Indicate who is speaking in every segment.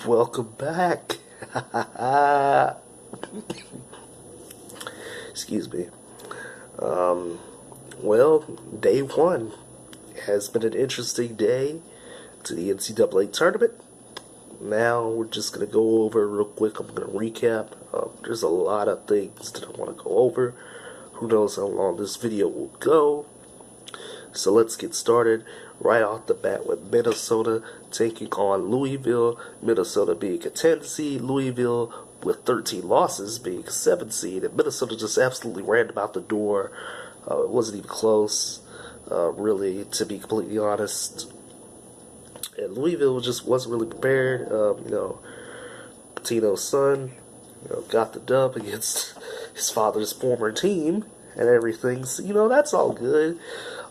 Speaker 1: Welcome back. Excuse me. Well, day one has been an interesting day to the NCAA tournament. Now we're just going to go over real quick. I'm going to recap. There's a lot of things that I want to go over. Who knows how long this video will go. So let's get started right off the bat with Minnesota taking on Louisville. Minnesota being a 10 seed, Louisville with 13 losses being a 7 seed, and Minnesota just absolutely ran them out the door. It wasn't even close, really, to be completely honest. And Louisville just wasn't really prepared. Patino's son, got the dub against his father's former team and everything. So, that's all good.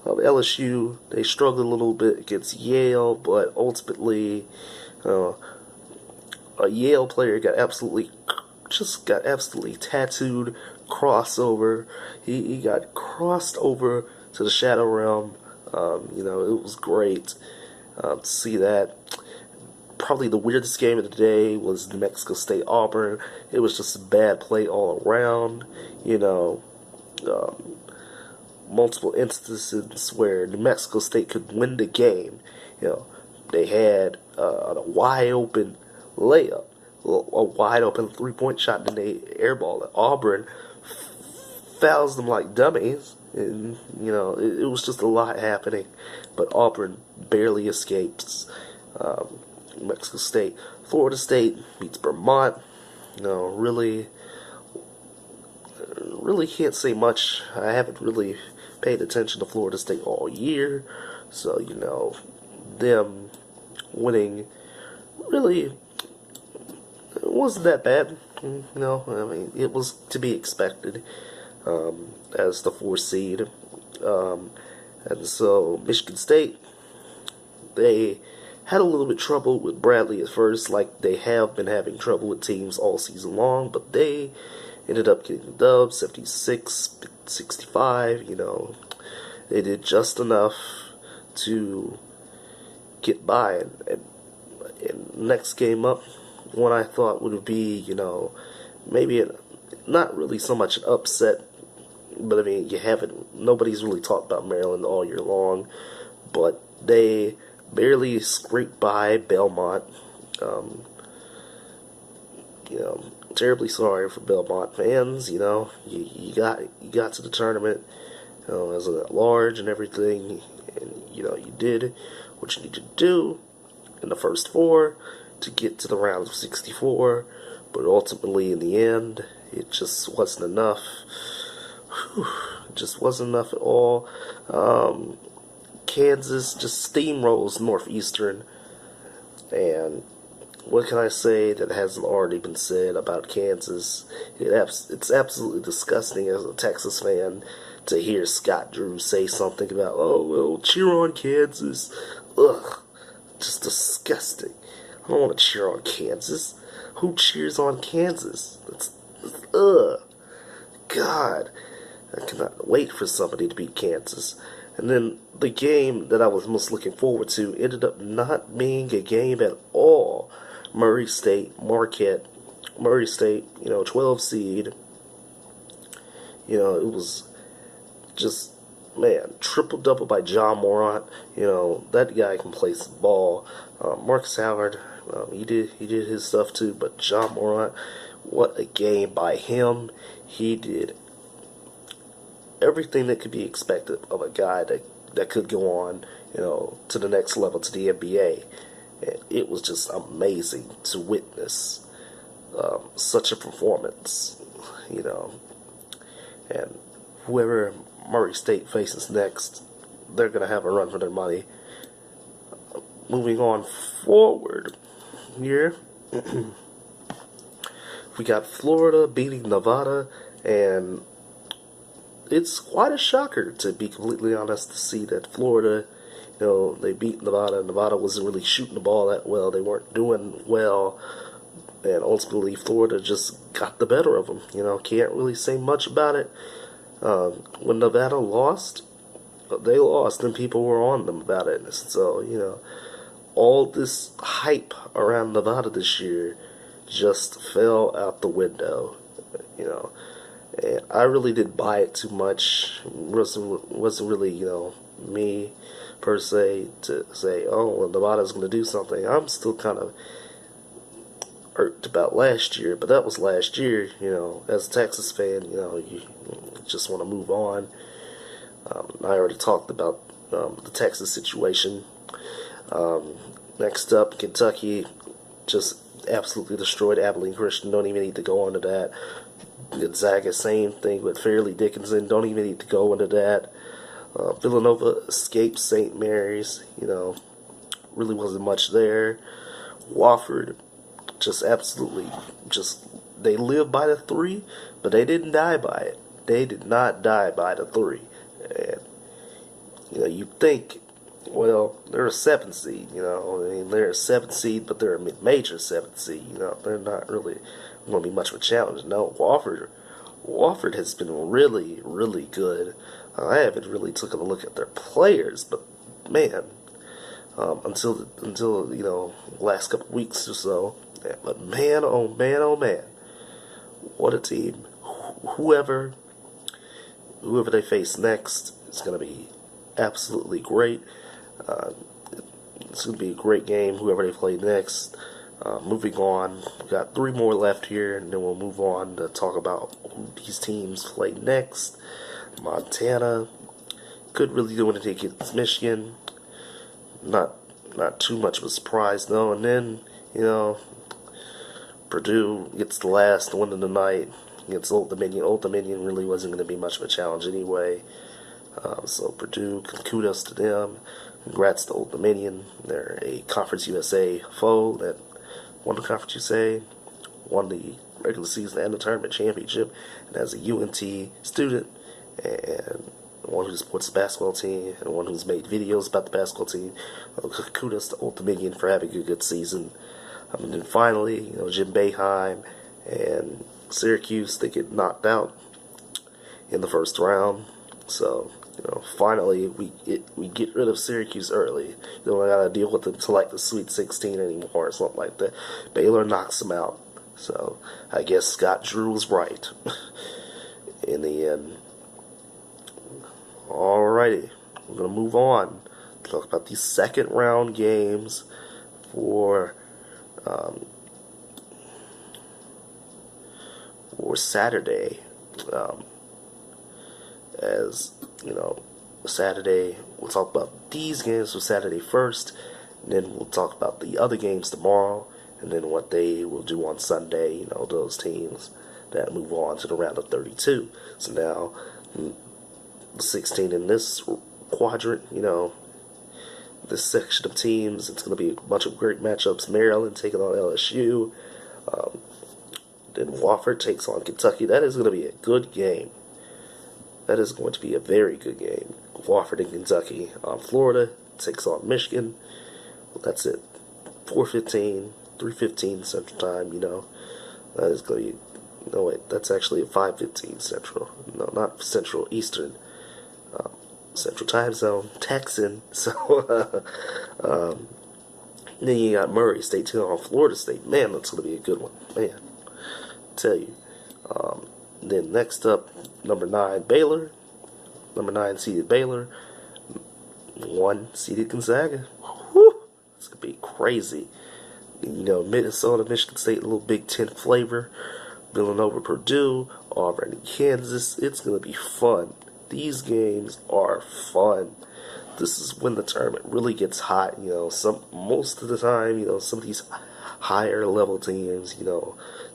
Speaker 1: LSU, they struggled a little bit against Yale, but ultimately, a Yale player got absolutely tattooed, crossover. He got crossed over to the Shadow Realm. It was great to see that. Probably the weirdest game of the day was New Mexico State Auburn. It was just a bad play all around. Multiple instances where New Mexico State could win the game. They had a wide open layup, a wide open 3-point shot, and they airball at Auburn, fouls them like dummies, and it was just a lot happening. But Auburn barely escapes New Mexico State. Florida State beats Vermont. Really can't say much. I haven't really paid attention to Florida State all year, so them winning really it wasn't that bad. It was to be expected as the 4th seed, and so Michigan State, they had a little bit trouble with Bradley at first, like they have been having trouble with teams all season long, but they ended up getting the dub, 76-65. They did just enough to get by. And next game up, one I thought would be, maybe not really so much an upset, but nobody's really talked about Maryland all year long, but they barely scraped by Belmont. Terribly sorry for Belmont fans. You got to the tournament as an at-large and everything, and you did what you need to do in the first 4 to get to the round of 64. But ultimately, in the end, it just wasn't enough. It just wasn't enough at all. Kansas just steamrolls Northeastern, and what can I say that hasn't already been said about Kansas? It's absolutely disgusting as a Texas fan to hear Scott Drew say something about, oh, well, cheer on Kansas. Ugh, just disgusting. I don't want to cheer on Kansas. Who cheers on Kansas? Ugh. God, I cannot wait for somebody to beat Kansas. And then the game that I was most looking forward to ended up not being a game at all. Murray State, Marquette. Murray State, 12 seed. It was just, man, triple-double by John Morant. That guy can play some ball. Marcus Howard, he did his stuff too, but John Morant, what a game by him. He did everything that could be expected of a guy that could go on, to the next level, to the NBA. And it was just amazing to witness such a performance, And whoever Murray State faces next, they're going to have a run for their money. Moving on forward here, we got Florida beating Nevada, and it's quite a shocker, to be completely honest, to see that Florida, they beat Nevada. Nevada wasn't really shooting the ball that well. They weren't doing well. And ultimately, Florida just got the better of them. Can't really say much about it. When Nevada lost, they lost, and people were on them about it. So, all this hype around Nevada this year just fell out the window, you know. And I really didn't buy it too much. Wasn't really, me per se to say, oh, well, Nevada's going to do something. I'm still kind of irked about last year, but that was last year. As a Texas fan, you just want to move on. I already talked about the Texas situation. Next up, Kentucky just absolutely destroyed Abilene Christian. Don't even need to go into that. Gonzaga, same thing with Fairleigh Dickinson. Don't even need to go into that. Villanova escaped St. Mary's. Really wasn't much there. Wofford, just absolutely, they lived by the 3, but they didn't die by it. They did not die by the 3. And, you'd think, well, they're a 7th seed, they're a 7th seed, but they're a mid-major 7th seed, they're not really going to be much of a challenge. No, Wofford has been really, really good. I haven't really taken a look at their players, but man, until last couple weeks or so. But man, oh man, oh man, what a team! Whoever they face next is going to be absolutely great. It's going to be a great game. Whoever they play next. Moving on, we've got 3 more left here, and then we'll move on to talk about who these teams play next. Montana could really do anything against Michigan. Not too much of a surprise though. And then Purdue gets the last win of the night against Old Dominion. Old Dominion really wasn't going to be much of a challenge anyway. So Purdue, kudos to them. Congrats to Old Dominion. They're a Conference USA foe that won the Conference USA, won the regular season and the tournament championship, and as a UNT student, and one who supports the basketball team, and one who's made videos about the basketball team, kudos to Old Dominion for having a good season. And then finally, Jim Boeheim and Syracuse, they get knocked out in the first round. So, finally we get rid of Syracuse early. You don't gotta deal with them to like the Sweet 16 anymore or something like that. Baylor knocks them out. So I guess Scott Drew was right in the end. Alrighty, we're gonna move on. Talk about these second round games for Saturday. Saturday, we'll talk about these games for Saturday first, and then we'll talk about the other games tomorrow, and then what they will do on Sunday, those teams that move on to the round of 32. So now, the 16 in this quadrant, this section of teams, it's going to be a bunch of great matchups. Maryland taking on LSU, then Wofford takes on Kentucky. That is going to be a good game. That is going to be a very good game. Wofford and Kentucky. Florida takes on Michigan. That's it. 4:15, 3:15 Central Time. That is going to be. No wait, that's actually at 5:15 Central. No, not Central, Eastern. Central Time Zone, Texan. So then you got Murray State taking on Florida State. Man, that's going to be a good one. Man, I tell you. Then next up, number 9 Baylor, number 9 seeded Baylor, 1 seeded Gonzaga. Whew, it's gonna be crazy. Minnesota, Michigan State, a little Big Ten flavor. Villanova, Purdue, Auburn, and Kansas. It's gonna be fun. These games are fun. This is when the tournament really gets hot. Most of the time, some of these higher level teams,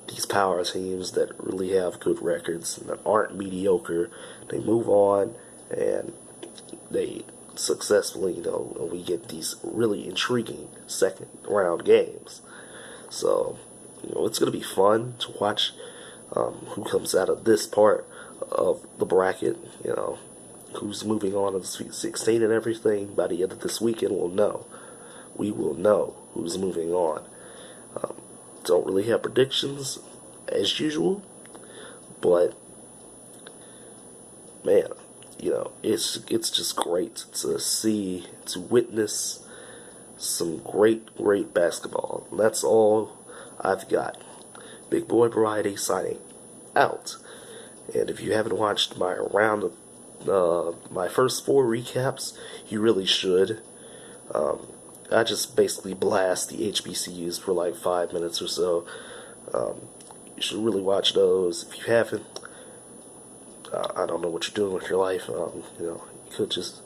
Speaker 1: these power teams that really have good records and that aren't mediocre, they move on and they successfully, we get these really intriguing second round games. So, it's going to be fun to watch who comes out of this part of the bracket, who's moving on to the Sweet 16 and everything. By the end of this weekend, we'll know. We will know who's moving on. Don't really have predictions as usual, but man, it's just great to see, to witness some great basketball. And that's all I've got. Big Boy Variety signing out. And if you haven't watched my my first 4 recaps, you really should. I just basically blast the HBCUs for like 5 minutes or so. You should really watch those. If you haven't, I don't know what you're doing with your life. You could just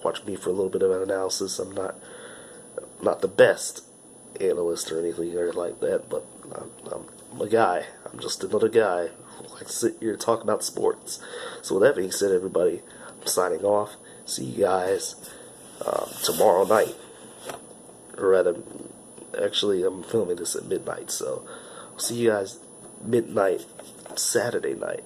Speaker 1: watch me for a little bit of an analysis. I'm not the best analyst or anything like that, but I'm a guy. I'm just another guy who likes to sit here and talk about sports. So with that being said, everybody, I'm signing off. See you guys tomorrow night. Or rather, actually, I'm filming this at midnight, so I'll see you guys midnight Saturday night.